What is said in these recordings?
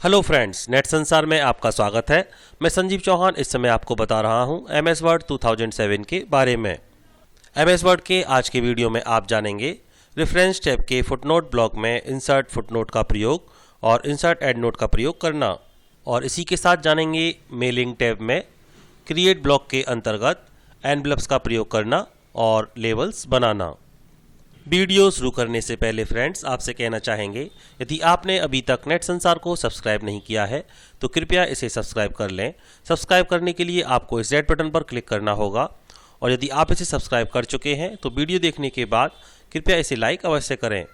Hello friends, net संसार में आपका स्वागत है। मैं संजीव चौहान इस समय आपको बता रहा हूं एमएस वर्ड 2007 के बारे में। एमएस वर्ड के आज के वीडियो में आप जानेंगे रेफरेंस टैब के फुटनोट ब्लॉक में इंसर्ट फुटनोट का प्रयोग और इंसर्ट एंडनोट का प्रयोग करना, और इसी के साथ जानेंगे मेलिंग टैब में क्रिएट ब्लॉक के अंतर्गत एनवेलप्स का प्रयोग करना और लेबल्स बनाना। वीडियो शुरू करने से पहले फ्रेंड्स आपसे कहना चाहेंगे, यदि आपने अभी तक नेट संसार को सब्सक्राइब नहीं किया है तो कृपया इसे सब्सक्राइब कर लें। सब्सक्राइब करने के लिए आपको इस रेड बटन पर क्लिक करना होगा, और यदि आप इसे सब्सक्राइब कर चुके हैं तो वीडियो देखने के बाद कृपया इसे लाइक अवश्य करें।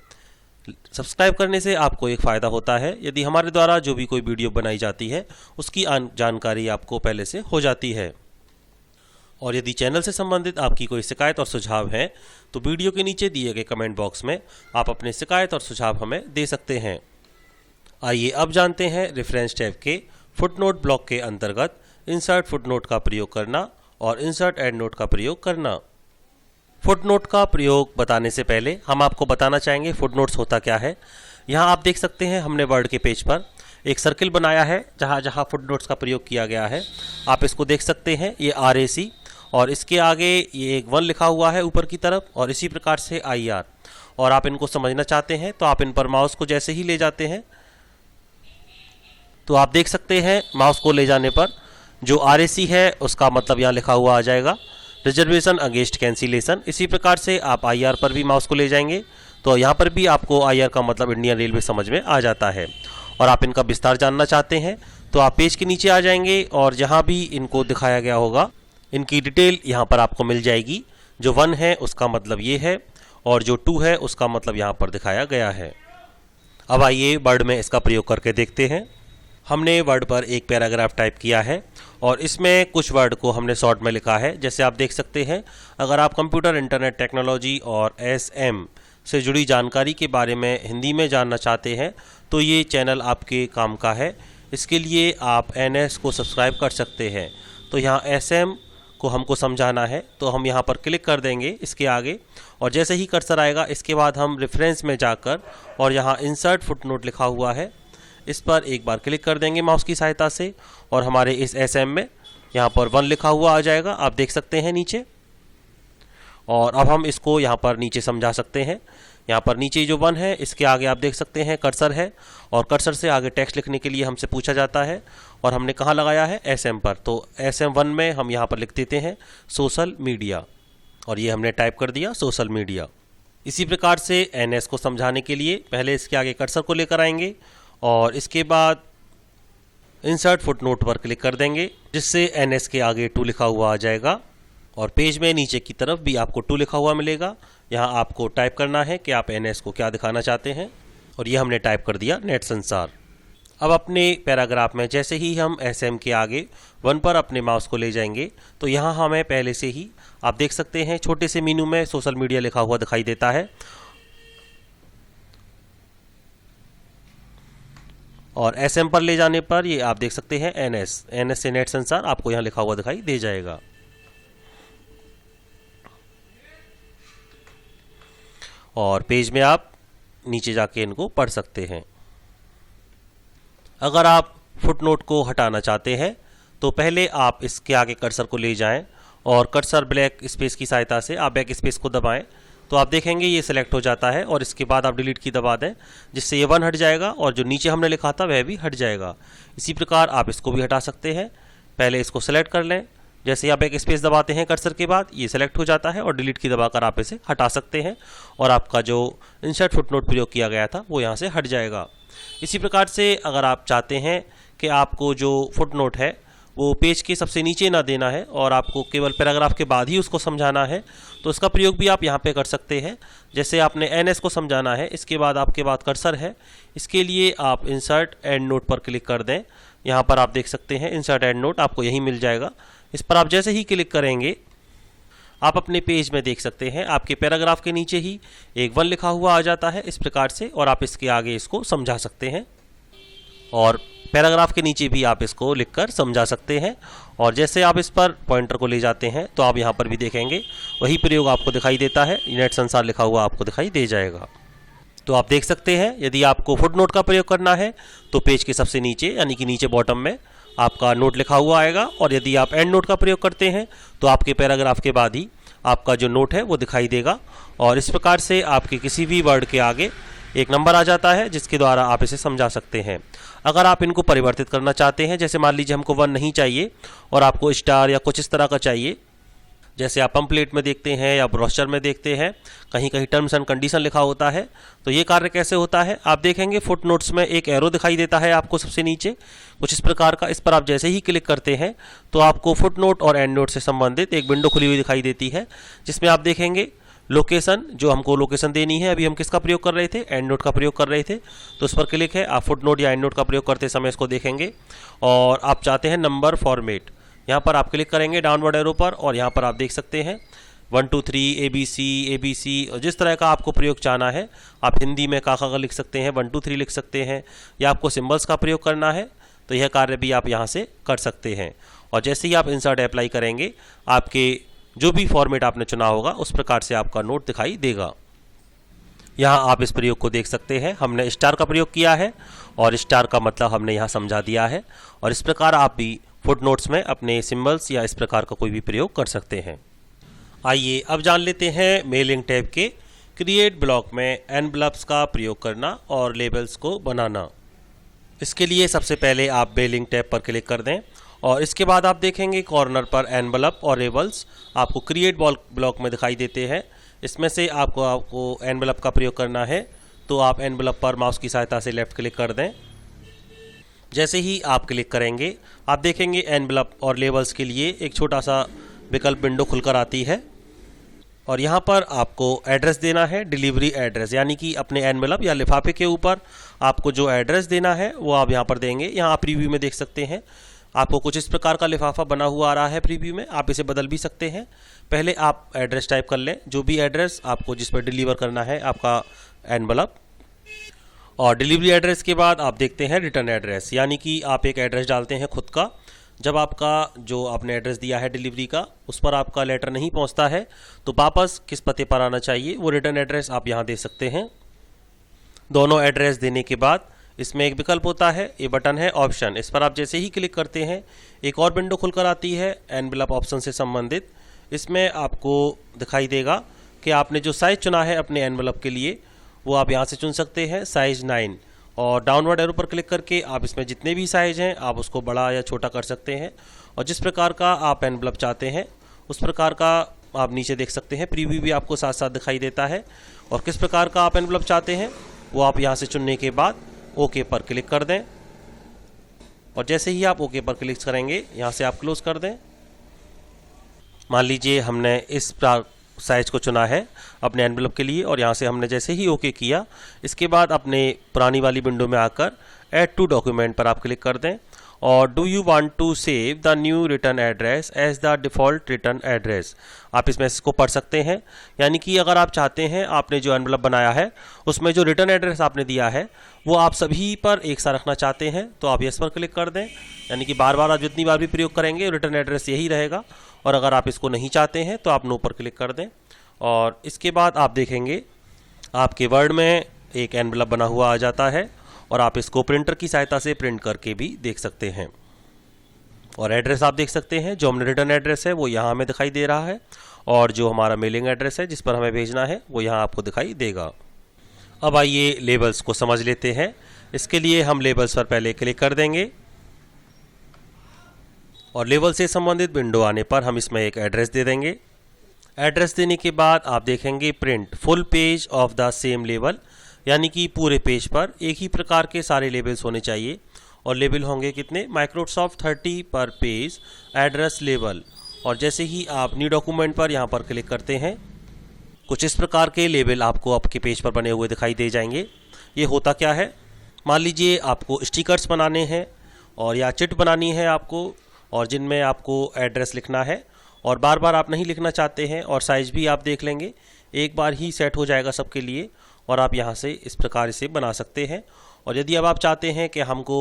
सब्सक्राइब करने से आपको एक फ़ायदा होता है, यदि हमारे द्वारा जो भी कोई वीडियो बनाई जाती है उसकी जानकारी आपको पहले से हो जाती है। और यदि चैनल से संबंधित आपकी कोई शिकायत और सुझाव है तो वीडियो के नीचे दिए गए कमेंट बॉक्स में आप अपने शिकायत और सुझाव हमें दे सकते हैं। आइए अब जानते हैं रेफरेंस टैब के फुटनोट ब्लॉक के अंतर्गत इंसर्ट फुटनोट का प्रयोग करना और इंसर्ट एंडनोट का प्रयोग करना। फुटनोट का प्रयोग बताने से पहले हम आपको बताना चाहेंगे फुटनोट्स होता क्या है। यहाँ आप देख सकते हैं हमने वर्ड के पेज पर एक सर्किल बनाया है जहाँ जहाँ फुटनोट्स का प्रयोग किया गया है। आप इसको देख सकते हैं, ये RAC और इसके आगे ये एक 1 लिखा हुआ है ऊपर की तरफ, और इसी प्रकार से IR। और आप इनको समझना चाहते हैं तो आप इन पर माउस को जैसे ही ले जाते हैं तो आप देख सकते हैं माउस को ले जाने पर जो RAC है उसका मतलब यहाँ लिखा हुआ आ जाएगा रिजर्वेशन अगेंस्ट कैंसिलेशन। इसी प्रकार से आप IR पर भी माउस को ले जाएंगे तो यहाँ पर भी आपको IR का मतलब इंडियन रेलवे समझ में आ जाता है। और आप इनका विस्तार जानना चाहते हैं तो आप पेज के नीचे आ जाएंगे और जहाँ भी इनको दिखाया गया होगा इनकी डिटेल यहाँ पर आपको मिल जाएगी। जो 1 है उसका मतलब ये है और जो 2 है उसका मतलब यहाँ पर दिखाया गया है। अब आइए वर्ड में इसका प्रयोग करके देखते हैं। हमने वर्ड पर एक पैराग्राफ टाइप किया है और इसमें कुछ वर्ड को हमने शॉर्ट में लिखा है। जैसे आप देख सकते हैं, अगर आप कंप्यूटर इंटरनेट टेक्नोलॉजी और SM से जुड़ी जानकारी के बारे में हिंदी में जानना चाहते हैं तो ये चैनल आपके काम का है। इसके लिए आप NS को सब्सक्राइब कर सकते हैं। तो यहाँ SM को हमको समझाना है तो हम यहाँ पर क्लिक कर देंगे इसके आगे, और जैसे ही कर्सर आएगा इसके बाद हम रेफरेंस में जाकर और यहाँ इंसर्ट फुटनोट लिखा हुआ है इस पर एक बार क्लिक कर देंगे माउस की सहायता से, और हमारे इस SM में यहाँ पर 1 लिखा हुआ आ जाएगा, आप देख सकते हैं नीचे। और अब हम इसको यहाँ पर नीचे समझा सकते हैं। यहाँ पर नीचे जो 1 है इसके आगे आप देख सकते हैं कर्सर है, और कर्सर से आगे टेक्स्ट लिखने के लिए हमसे पूछा जाता है और हमने कहाँ लगाया है SM पर। तो SM1 में हम यहाँ पर लिख देते हैं सोशल मीडिया, और ये हमने टाइप कर दिया सोशल मीडिया। इसी प्रकार से NS को समझाने के लिए पहले इसके आगे कर्सर को लेकर आएंगे और इसके बाद इंसर्ट फुटनोट पर क्लिक कर देंगे, जिससे NS के आगे 2 लिखा हुआ आ जाएगा, और पेज में नीचे की तरफ भी आपको 2 लिखा हुआ मिलेगा। यहाँ आपको टाइप करना है कि आप NS को क्या दिखाना चाहते हैं, और ये हमने टाइप कर दिया नेट संसार। अब अपने पैराग्राफ में जैसे ही हम SM के आगे 1 पर अपने माउस को ले जाएंगे तो यहाँ हमें पहले से ही आप देख सकते हैं छोटे से मीनू में सोशल मीडिया लिखा हुआ दिखाई देता है, और SM पर ले जाने पर ये आप देख सकते हैं NS से नेट संसार आपको यहाँ लिखा हुआ दिखाई दे जाएगा। और पेज में आप नीचे जाके इनको पढ़ सकते हैं। अगर आप फुटनोट को हटाना चाहते हैं तो पहले आप इसके आगे कर्सर को ले जाएं और कर्सर ब्लैक स्पेस की सहायता से आप बैक स्पेस को दबाएं तो आप देखेंगे ये सिलेक्ट हो जाता है, और इसके बाद आप डिलीट की दबा दें जिससे ये 1 हट जाएगा और जो नीचे हमने लिखा था वह भी हट जाएगा। इसी प्रकार आप इसको भी हटा सकते हैं। पहले इसको सेलेक्ट कर लें, जैसे ही आप बैक स्पेस दबाते हैं कर्सर के बाद ये सेलेक्ट हो जाता है, और डिलीट की दबाकर आप इसे हटा सकते हैं और आपका जो इंसर्ट फुटनोट प्रयोग किया गया था वो यहाँ से हट जाएगा। इसी प्रकार से अगर आप चाहते हैं कि आपको जो फुटनोट है वो पेज के सबसे नीचे ना देना है और आपको केवल पैराग्राफ के बाद ही उसको समझाना है तो इसका प्रयोग भी आप यहाँ पे कर सकते हैं। जैसे आपने NS को समझाना है, इसके बाद आपके बाद कर्सर है, इसके लिए आप इंसर्ट एंड नोट पर क्लिक कर दें। यहाँ पर आप देख सकते हैं इंसर्ट एंड नोट आपको यहीं मिल जाएगा। इस पर आप जैसे ही क्लिक करेंगे आप अपने पेज में देख सकते हैं आपके पैराग्राफ के नीचे ही एक 1 लिखा हुआ आ जाता है इस प्रकार से, और आप इसके आगे इसको समझा सकते हैं, और पैराग्राफ के नीचे भी आप इसको लिखकर समझा सकते हैं। और जैसे आप इस पर पॉइंटर को ले जाते हैं तो आप यहाँ पर भी देखेंगे वही प्रयोग आपको दिखाई देता है, नेट संसार लिखा हुआ आपको दिखाई दे जाएगा। तो आप देख सकते हैं यदि आपको फुट नोट का प्रयोग करना है तो पेज के सबसे नीचे यानी कि नीचे बॉटम में आपका नोट लिखा हुआ आएगा, और यदि आप एंड नोट का प्रयोग करते हैं तो आपके पैराग्राफ के बाद ही आपका जो नोट है वो दिखाई देगा। और इस प्रकार से आपके किसी भी वर्ड के आगे एक नंबर आ जाता है जिसके द्वारा आप इसे समझा सकते हैं। अगर आप इनको परिवर्तित करना चाहते हैं, जैसे मान लीजिए हमको 1 नहीं चाहिए और आपको स्टार या कुछ इस तरह का चाहिए, जैसे आप पम्पलेट में देखते हैं या ब्रोशर में देखते हैं कहीं कहीं टर्म्स एंड कंडीशन लिखा होता है, तो ये कार्य कैसे होता है आप देखेंगे। फुट नोट्स में एक एरो दिखाई देता है आपको सबसे नीचे कुछ इस प्रकार का। इस पर आप जैसे ही क्लिक करते हैं तो आपको फुट नोट और एंड नोट से संबंधित एक विंडो खुली हुई दिखाई देती है, जिसमें आप देखेंगे लोकेशन, जो हमको लोकेशन देनी है। अभी हम किसका प्रयोग कर रहे थे, एंड नोट का प्रयोग कर रहे थे, तो उस पर क्लिक है। आप फुट नोट या एंड नोट का प्रयोग करते समय इसको देखेंगे। और आप चाहते हैं नंबर फॉर्मेट, यहाँ पर आप क्लिक करेंगे डाउनवर्ड एरो पर, और यहाँ पर आप देख सकते हैं 1 2 3 ABC और जिस तरह का आपको प्रयोग चाहना है आप हिंदी में का लिख सकते हैं, 1 2 3 लिख सकते हैं, या आपको सिंबल्स का प्रयोग करना है तो यह कार्य भी आप यहाँ से कर सकते हैं। और जैसे ही आप इंसर्ट अप्लाई करेंगे आपके जो भी फॉर्मेट आपने चुना होगा उस प्रकार से आपका नोट दिखाई देगा। यहाँ आप इस प्रयोग को देख सकते हैं, हमने स्टार का प्रयोग किया है और स्टार का मतलब हमने यहाँ समझा दिया है। और इस प्रकार आप भी फुट नोट्स में अपने सिंबल्स या इस प्रकार का कोई भी प्रयोग कर सकते हैं। आइए अब जान लेते हैं मेलिंग टैब के क्रिएट ब्लॉक में एनवलप्स का प्रयोग करना और लेबल्स को बनाना। इसके लिए सबसे पहले आप मेलिंग टैब पर क्लिक कर दें और इसके बाद आप देखेंगे कॉर्नर पर एनवलप और लेबल्स आपको क्रिएट ब्लॉक में दिखाई देते हैं। इसमें से आपको एनवलप का प्रयोग करना है तो आप एनवलप पर माउस की सहायता से लेफ्ट क्लिक कर दें। जैसे ही आप क्लिक करेंगे आप देखेंगे एनवलप और लेबल्स के लिए एक छोटा सा विकल्प विंडो खुलकर आती है, और यहाँ पर आपको एड्रेस देना है, डिलीवरी एड्रेस, यानी कि अपने एनवलप या लिफाफे के ऊपर आपको जो एड्रेस देना है वो आप यहाँ पर देंगे। यहाँ आप प्रीव्यू में देख सकते हैं आपको कुछ इस प्रकार का लिफाफा बना हुआ आ रहा है प्रीव्यू में, आप इसे बदल भी सकते हैं। पहले आप एड्रेस टाइप कर लें, जो भी एड्रेस आपको जिस पर डिलीवर करना है आपका एनवलप, और डिलीवरी एड्रेस के बाद आप देखते हैं रिटर्न एड्रेस, यानी कि आप एक एड्रेस डालते हैं खुद का। जब आपका जो आपने एड्रेस दिया है डिलीवरी का उस पर आपका लेटर नहीं पहुंचता है तो वापस किस पते पर आना चाहिए वो रिटर्न एड्रेस आप यहां दे सकते हैं। दोनों एड्रेस देने के बाद इसमें एक विकल्प होता है, ये बटन है ऑप्शन, इस पर आप जैसे ही क्लिक करते हैं एक और विंडो खुलकर आती है एनवलप ऑप्शन से संबंधित। इसमें आपको दिखाई देगा कि आपने जो साइज़ चुना है अपने एनवलप के लिए वो आप यहाँ से चुन सकते हैं, साइज़ 9, और डाउनवर्ड एरो पर क्लिक करके आप इसमें जितने भी साइज़ हैं आप उसको बड़ा या छोटा कर सकते हैं। और जिस प्रकार का आप एनवलप चाहते हैं उस प्रकार का आप नीचे देख सकते हैं, प्रीव्यू भी आपको साथ साथ दिखाई देता है। और किस प्रकार का आप एनवलप चाहते हैं वो आप यहाँ से चुनने के बाद ओके पर क्लिक कर दें, और जैसे ही आप ओके पर क्लिक करेंगे यहाँ से आप क्लोज कर दें। मान लीजिए हमने इस साइज को चुना है अपने एनवलप के लिए, और यहाँ से हमने जैसे ही ओके किया इसके बाद अपने पुरानी वाली विंडो में आकर ऐड टू डॉक्यूमेंट पर आप क्लिक कर दें, और do you want to save the new return address as the default return address, आप इस मैसेज को पढ़ सकते हैं। यानी कि अगर आप चाहते हैं आपने जो एनवलप बनाया है उसमें जो रिटर्न एड्रेस आपने दिया है वो आप सभी पर एक साथ रखना चाहते हैं तो आप यस पर क्लिक कर दें, यानी कि बार बार आप जितनी बार भी प्रयोग करेंगे रिटर्न एड्रेस यही रहेगा। और अगर आप इसको नहीं चाहते हैं तो आप नो पर क्लिक कर दें, और इसके बाद आप देखेंगे आपके वर्ड में एक एनवलप बना हुआ आ जाता है, और आप इसको प्रिंटर की सहायता से प्रिंट करके भी देख सकते हैं। और एड्रेस आप देख सकते हैं, जो हमने रिटर्न एड्रेस है वो यहाँ हमें दिखाई दे रहा है, और जो हमारा मेलिंग एड्रेस है जिस पर हमें भेजना है वो यहाँ आपको दिखाई देगा। अब आइए लेबल्स को समझ लेते हैं। इसके लिए हम लेबल्स पर पहले क्लिक कर देंगे, और लेबल से संबंधित विंडो आने पर हम इसमें एक एड्रेस दे देंगे। एड्रेस देने के बाद आप देखेंगे print full page of the same label, यानी कि पूरे पेज पर एक ही प्रकार के सारे लेबल्स होने चाहिए। और लेबल होंगे कितने, माइक्रोसॉफ्ट 30 पर पेज एड्रेस लेबल। और जैसे ही आप न्यू डॉक्यूमेंट पर यहाँ पर क्लिक करते हैं कुछ इस प्रकार के लेबल आपको आपके पेज पर बने हुए दिखाई दे जाएंगे। ये होता क्या है, मान लीजिए आपको स्टिकर्स बनाने हैं और या चिट बनानी है आपको, और जिनमें आपको एड्रेस लिखना है और बार बार आप नहीं लिखना चाहते हैं, और साइज़ भी आप देख लेंगे एक बार ही सेट हो जाएगा सबके लिए, और आप यहाँ से इस प्रकार इसे बना सकते हैं। और यदि अब आप चाहते हैं कि हमको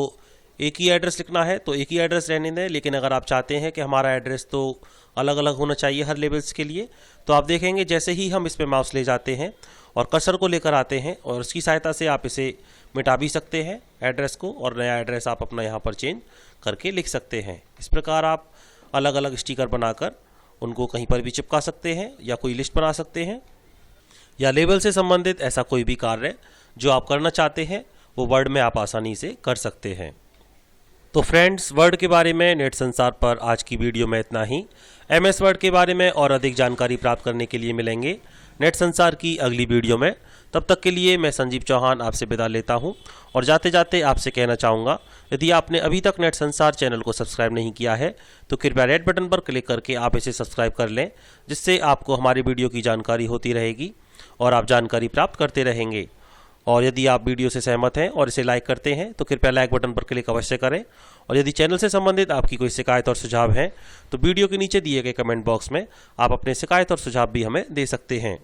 एक ही एड्रेस लिखना है तो एक ही एड्रेस रहने दें, लेकिन अगर आप चाहते हैं कि हमारा एड्रेस तो अलग अलग होना चाहिए हर लेवल्स के लिए, तो आप देखेंगे जैसे ही हम इसमें माउस ले जाते हैं और कर्सर को लेकर आते हैं और उसकी सहायता से आप इसे मिटा भी सकते हैं एड्रेस को, और नया एड्रेस आप अपना यहाँ पर चेंज करके लिख सकते हैं। इस प्रकार आप अलग अलग स्टिकर बनाकर उनको कहीं पर भी चिपका सकते हैं या कोई लिस्ट बना सकते हैं, या लेबल से संबंधित ऐसा कोई भी कार्य जो आप करना चाहते हैं वो वर्ड में आप आसानी से कर सकते हैं। तो फ्रेंड्स, वर्ड के बारे में नेट संसार पर आज की वीडियो में इतना ही। MS वर्ड के बारे में और अधिक जानकारी प्राप्त करने के लिए मिलेंगे नेट संसार की अगली वीडियो में। तब तक के लिए मैं संजीव चौहान आपसे विदा लेता हूं और जाते जाते आपसे कहना चाहूँगा, यदि आपने अभी तक नेट संसार चैनल को सब्सक्राइब नहीं किया है तो कृपया रेड बटन पर क्लिक करके आप इसे सब्सक्राइब कर लें, जिससे आपको हमारी वीडियो की जानकारी होती रहेगी और आप जानकारी प्राप्त करते रहेंगे। और यदि आप वीडियो से सहमत हैं और इसे लाइक करते हैं तो कृपया लाइक बटन पर क्लिक अवश्य करें। और यदि चैनल से संबंधित आपकी कोई शिकायत और सुझाव हैं तो वीडियो के नीचे दिए गए कमेंट बॉक्स में आप अपने शिकायत और सुझाव भी हमें दे सकते हैं।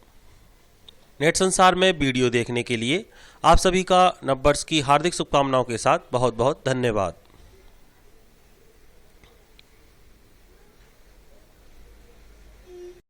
नेट संसार में वीडियो देखने के लिए आप सभी का नववर्ष की हार्दिक शुभकामनाओं के साथ बहुत बहुत धन्यवाद।